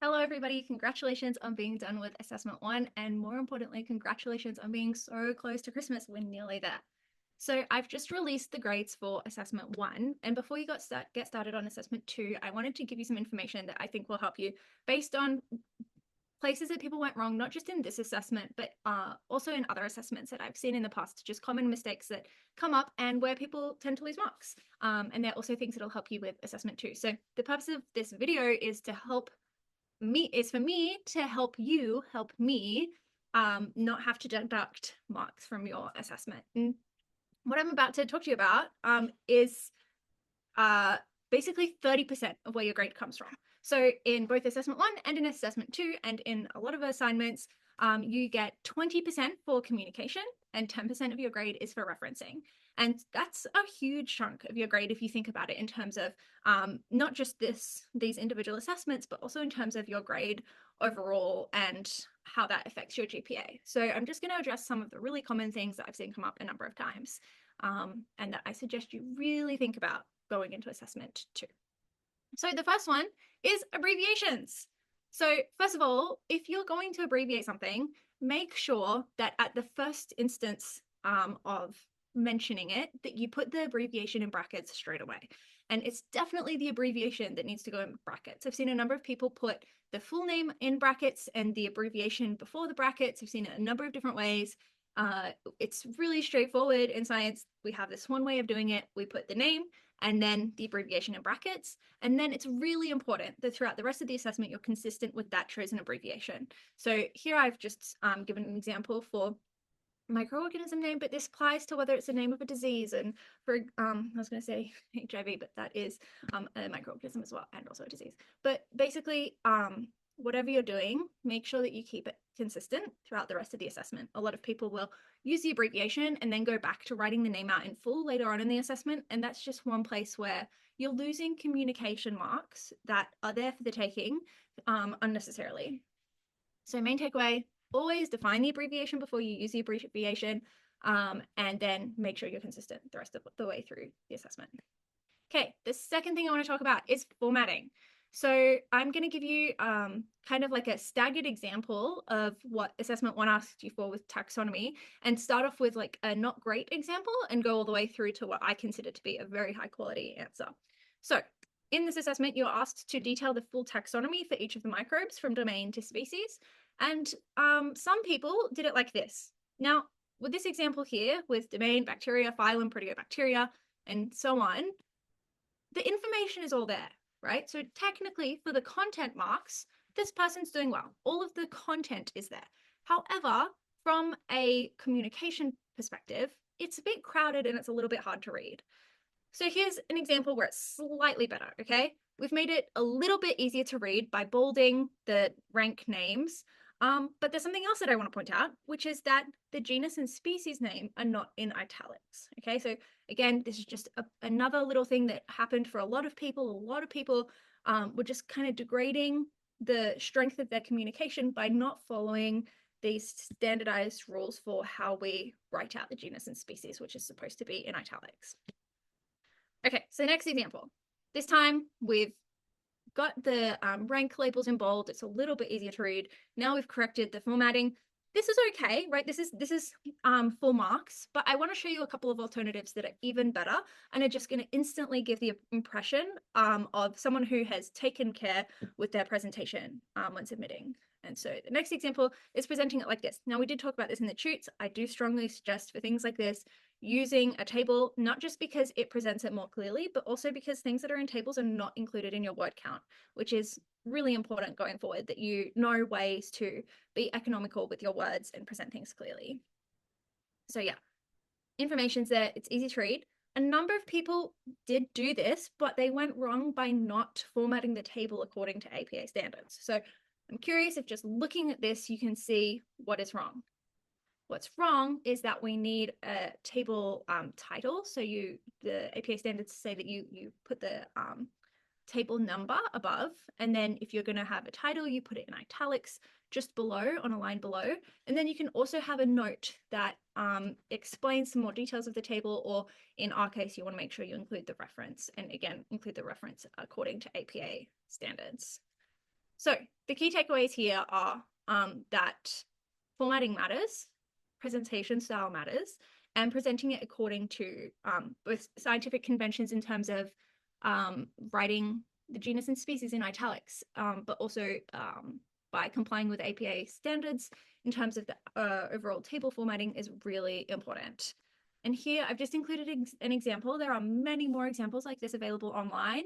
Hello, everybody. Congratulations on being done with assessment one. And more importantly, congratulations on being so close to Christmas. We're nearly there. So I've just released the grades for assessment one. And before you get started on assessment two, I wanted to give you some information that I think will help you based on places that people went wrong, not just in this assessment, but also in other assessments that I've seen in the past, just common mistakes that come up and where people tend to lose marks. And they're also things that'll help you with assessment two. So the purpose of this video is to help for me to help me not have to deduct marks from your assessment. And what I'm about to talk to you about is basically 30% of where your grade comes from. So in both assessment one and in assessment two, and in a lot of assignments, you get 20% for communication and 10% of your grade is for referencing. And that's a huge chunk of your grade if you think about it in terms of not just these individual assessments, but also in terms of your grade overall and how that affects your GPA. So I'm just going to address some of the really common things that I've seen come up a number of times and that I suggest you really think about going into assessment two. So the first one is abbreviations. So first of all, if you're going to abbreviate something, make sure that at the first instance of mentioning it, that you put the abbreviation in brackets straight away. And it's definitely the abbreviation that needs to go in brackets. I've seen a number of people put the full name in brackets and the abbreviation before the brackets. I've seen it a number of different ways. It's really straightforward in science. We have this one way of doing it. We put the name and then the abbreviation in brackets. And then it's really important that throughout the rest of the assessment, you're consistent with that chosen abbreviation. So here I've just given an example for microorganism name, but this applies to whether it's the name of a disease. And for I was going to say HIV, but that is a microorganism as well, and also a disease. But basically, whatever you're doing, make sure that you keep it consistent throughout the rest of the assessment. A lot of people will use the abbreviation and then go back to writing the name out in full later on in the assessment, and that's just one place where you're losing communication marks that are there for the taking unnecessarily. So main takeaway, always define the abbreviation before you use the abbreviation, and then make sure you're consistent the rest of the way through the assessment. Okay, the second thing I want to talk about is formatting. So I'm going to give you kind of like a staggered example of what assessment one asked you for with taxonomy, and start off with like a not great example and go all the way through to what I consider to be a very high quality answer. So in this assessment, you're asked to detail the full taxonomy for each of the microbes from domain to species. And some people did it like this. Now, with this example here, with domain, bacteria, phylum, proteobacteria, and so on, the information is all there, right? So technically, for the content marks, this person's doing well. All of the content is there. However, from a communication perspective, it's a bit crowded and it's a little bit hard to read. So here's an example where it's slightly better, okay? We've made it a little bit easier to read by bolding the rank names. But there's something else that I want to point out, which is that the genus and species name are not in italics, okay? So again, this is just another little thing that happened for a lot of people. A lot of people were just kind of degrading the strength of their communication by not following these standardized rules for how we write out the genus and species, which is supposed to be in italics. Okay, so next example. This time we've got the rank labels in bold. It's a little bit easier to read. Now we've corrected the formatting. This is okay, right? This is full marks, but I want to show you a couple of alternatives that are even better and are just going to instantly give the impression of someone who has taken care with their presentation when submitting. And so the next example is presenting it like this. Now, we did talk about this in the tutes. I do strongly suggest for things like this, using a table, not just because it presents it more clearly, but also because things that are in tables are not included in your word count, which is really important going forward, that you know ways to be economical with your words and present things clearly. So yeah, information's there, it's easy to read. A number of people did do this, but they went wrong by not formatting the table according to APA standards. So I'm curious if just looking at this, you can see what is wrong. What's wrong is that we need a table title. So the APA standards say that you put the table number above, and then if you're going to have a title, you put it in italics just below, on a line below. And then you can also have a note that explains some more details of the table, or in our case, you want to make sure you include the reference, and again, include the reference according to APA standards. So the key takeaways here are that formatting matters, presentation style matters, and presenting it according to both scientific conventions in terms of writing the genus and species in italics, but also by complying with APA standards in terms of the overall table formatting is really important. And here I've just included an example. There are many more examples like this available online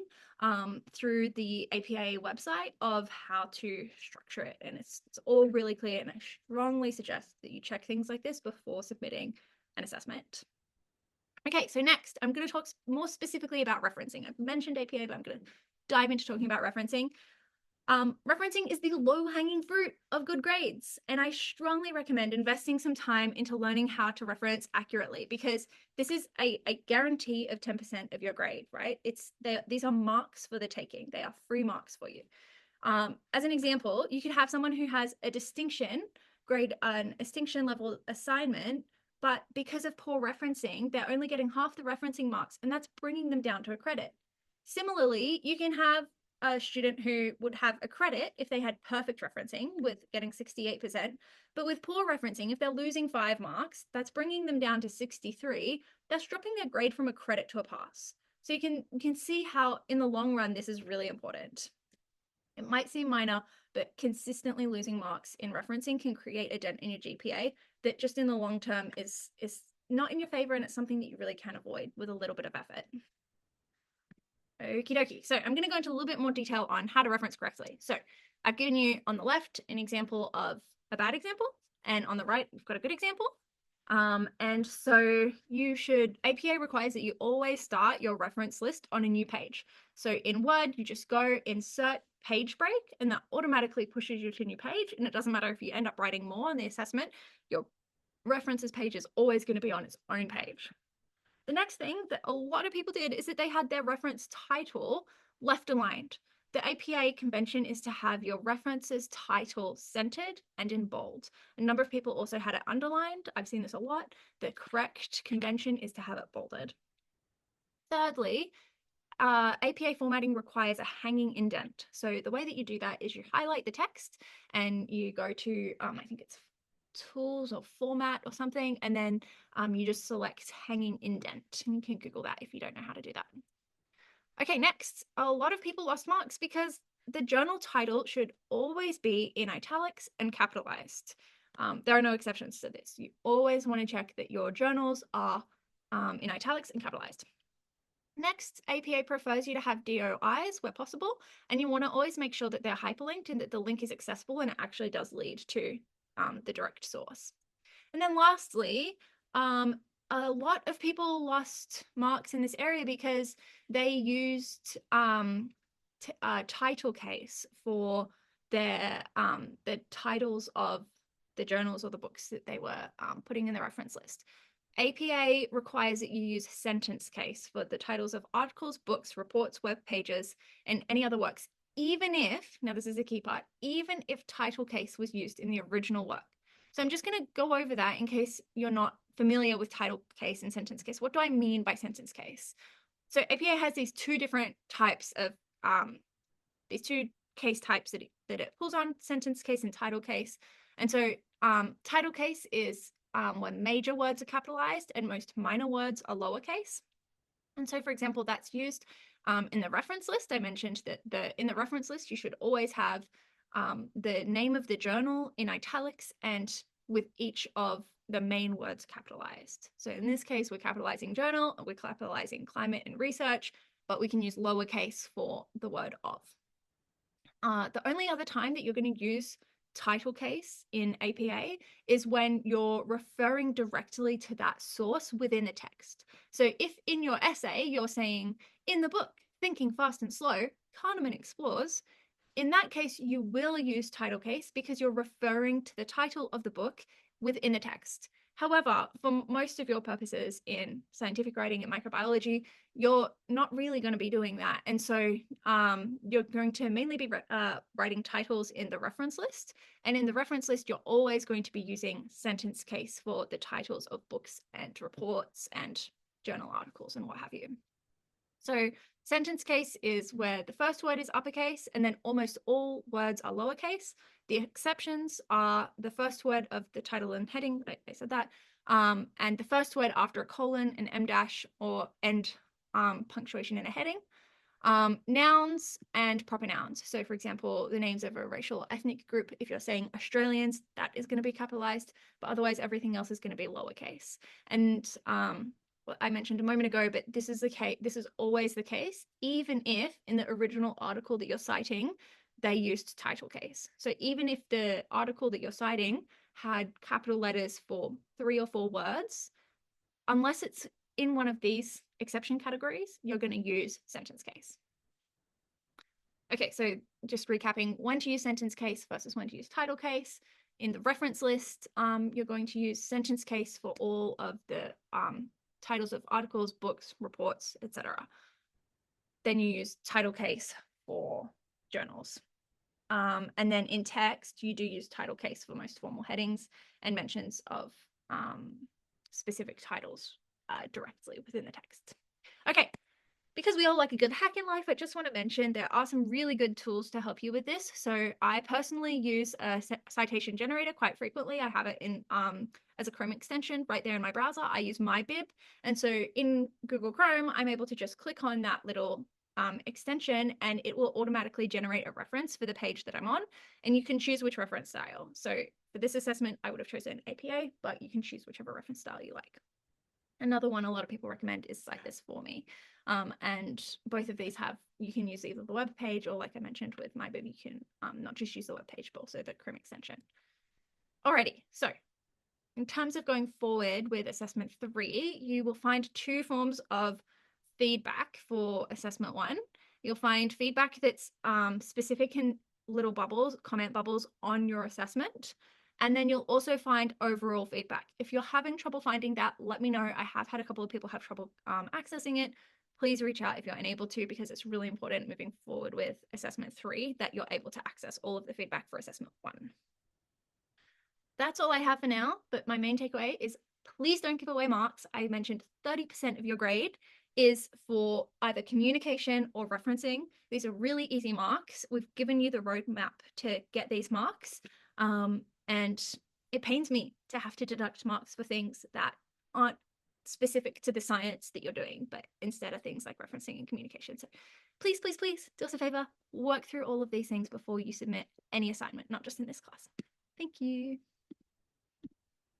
through the APA website of how to structure it. And it's all really clear. And I strongly suggest that you check things like this before submitting an assessment. Okay, so next I'm going to talk more specifically about referencing. I've mentioned APA, but I'm going to dive into talking about referencing. Referencing is the low-hanging fruit of good grades, and I strongly recommend investing some time into learning how to reference accurately, because this is a guarantee of 10% of your grade, right? These are marks for the taking. They are free marks for you. As an example, you could have someone who has a distinction grade, an distinction level assignment, but because of poor referencing, they're only getting half the referencing marks, and that's bringing them down to a credit. Similarly, you can have a student who would have a credit if they had perfect referencing with getting 68%, but with poor referencing, if they're losing 5 marks, that's bringing them down to 63. That's dropping their grade from a credit to a pass. So you can see how in the long run, this is really important. It might seem minor, but consistently losing marks in referencing can create a dent in your GPA that just in the long term is not in your favor, and it's something that you really can avoid with a little bit of effort. Okie dokie. So I'm going to go into a little bit more detail on how to reference correctly. So I've given you on the left an example of a bad example, and on the right, we've got a good example. And so APA requires that you always start your reference list on a new page. So in Word, you just go insert page break, and that automatically pushes you to a new page. And it doesn't matter if you end up writing more on the assessment, your references page is always going to be on its own page. The next thing that a lot of people did is that they had their reference title left aligned. The APA convention is to have your references title centered and in bold. A number of people also had it underlined. I've seen this a lot. The correct convention is to have it bolded. Thirdly, APA formatting requires a hanging indent. So the way that you do that is you highlight the text and you go to, I think it's tools or format or something, and then you just select hanging indent. And you can Google that if you don't know how to do that. Okay, next, a lot of people lost marks because the journal title should always be in italics and capitalized. There are no exceptions to this. You always want to check that your journals are in italics and capitalized. Next, APA prefers you to have DOIs where possible, and you want to always make sure that they're hyperlinked and that the link is accessible and it actually does lead to the direct source. And then lastly, a lot of people lost marks in this area because they used title case for their the titles of the journals or the books that they were putting in the reference list. APA requires that you use sentence case for the titles of articles, books, reports, web pages, and any other works, even if, now this is a key part, even if title case was used in the original work. So I'm just going to go over that in case you're not familiar with title case and sentence case. What do I mean by sentence case? So APA has these two different types of, these two case types that it pulls on, sentence case and title case. And so title case is when major words are capitalized and most minor words are lowercase. And so, for example, that's used in the reference list. I mentioned that in the reference list, you should always have the name of the journal in italics and with each of the main words capitalized. So in this case, we're capitalizing journal, we're capitalizing climate and research, but we can use lowercase for the word of. The only other time that you're going to use title case in APA is when you're referring directly to that source within the text. So if in your essay you're saying, in the book, Thinking Fast and Slow, Kahneman explores, in that case, you will use title case because you're referring to the title of the book within the text. However, for most of your purposes in scientific writing and microbiology, you're not really going to be doing that. And so you're going to mainly be writing titles in the reference list. And in the reference list, you're always going to be using sentence case for the titles of books and reports and journal articles and what have you. So Sentence case is where the first word is uppercase and then almost all words are lowercase. The exceptions are the first word of the title and heading, I said that, and the first word after a colon, an em dash, or end punctuation in a heading. Nouns and proper nouns. So for example, the names of a racial or ethnic group, if you're saying Australians, that is going to be capitalized, but otherwise everything else is going to be lowercase. And what I mentioned a moment ago, but this is the case, this is always the case, even if in the original article that you're citing, they used title case. So even if the article that you're citing had capital letters for 3 or 4 words, unless it's in one of these exception categories, you're going to use sentence case. Okay, so just recapping when to use sentence case versus when to use title case. In the reference list, you're going to use sentence case for all of the titles of articles, books, reports, etc. Then you use title case for journals. And then in text, you do use title case for most formal headings and mentions of specific titles directly within the text. Okay, because we all like a good hack in life, I just want to mention there are some really good tools to help you with this. So I personally use a citation generator quite frequently. I have it in as a Chrome extension right there in my browser. I use MyBib. And so in Google Chrome, I'm able to just click on that little extension and it will automatically generate a reference for the page that I'm on. And you can choose which reference style. So for this assessment, I would have chosen APA, but you can choose whichever reference style you like. Another one a lot of people recommend is Cite This For Me. And both of these have, you can use either the web page or like I mentioned with MyBib, you can not just use the web page, but also the Chrome extension. Alrighty, so in terms of going forward with assessment 3, you will find 2 forms of feedback for assessment 1. You'll find feedback that's specific in little bubbles, comment bubbles on your assessment. And then you'll also find overall feedback. If you're having trouble finding that, let me know. I have had a couple of people have trouble accessing it. Please reach out if you're unable to, because it's really important moving forward with assessment 3 that you're able to access all of the feedback for assessment 1. That's all I have for now, but my main takeaway is please don't give away marks. I mentioned 30% of your grade is for either communication or referencing. These are really easy marks. We've given you the roadmap to get these marks. And it pains me to have to deduct marks for things that aren't specific to the science that you're doing, but instead are things like referencing and communication. So please, please, please do us a favor, work through all of these things before you submit any assignment, not just in this class. Thank you.